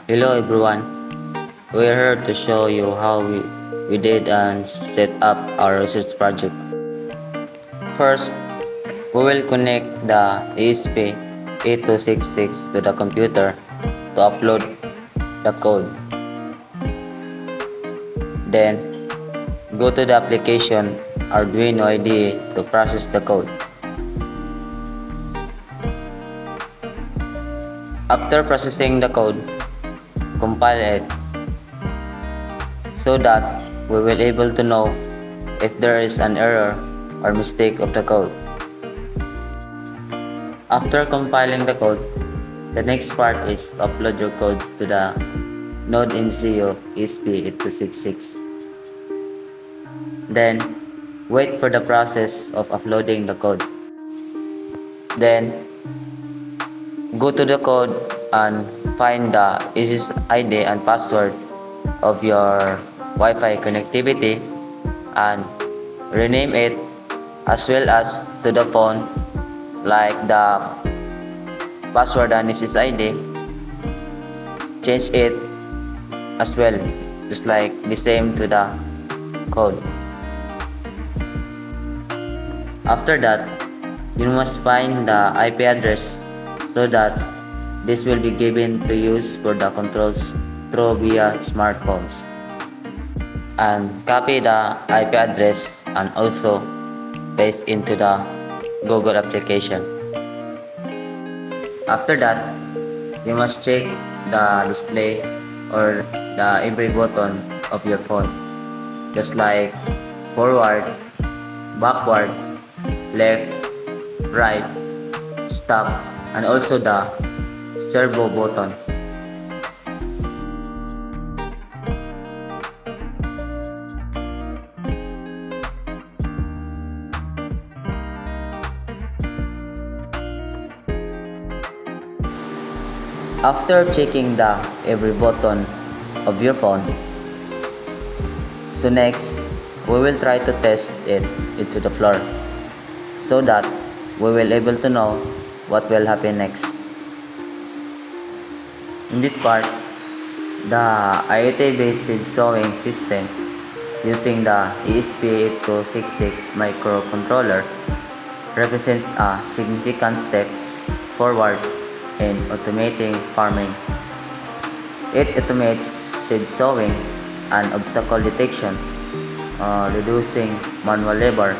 Hello everyone, we're here to show you how we did and set up our research project. First, we will connect the ESP8266 to the computer to upload the code. Then, go to the application Arduino IDE to process the code. After processing the code, compile it so that we will able to know if there is an error or mistake of the code. After compiling the code, the next part is to upload your code to the Node MCU ESP8266. Then, wait for the process of uploading the code. Then, go to the code and find the SSID and password of your Wi-Fi connectivity and rename it as well as to the phone like the password and SSID. Change it as well, just like the same to the code. After that, you must find the IP address so that this will be given to use for the controls through via smartphones. And copy the IP address and also paste into the Google application. After that, you must check the display or the every button of your phone, just like forward, backward, left, right, stop, and also the servo button. After checking the every button of your phone, so next we will try to test it into the floor so that we will able to know what will happen next. In this part, the IoT based seed sowing system using the ESP8266 microcontroller represents a significant step forward in automating farming. It automates seed sowing and obstacle detection, reducing manual labor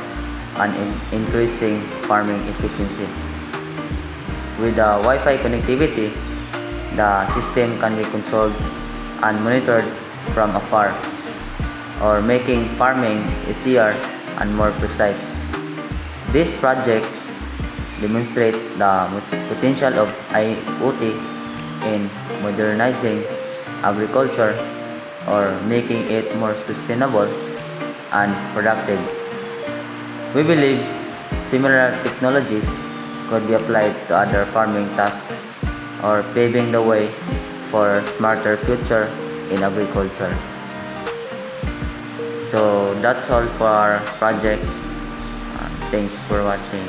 and increasing farming efficiency. With the Wi-Fi connectivity, the system can be controlled and monitored from afar, or making farming easier and more precise. These projects demonstrate the potential of IoT in modernizing agriculture or making it more sustainable and productive. We believe similar technologies could be applied to other farming tasks or paving the way for a smarter future in agriculture. So that's all for our project. Thanks for watching.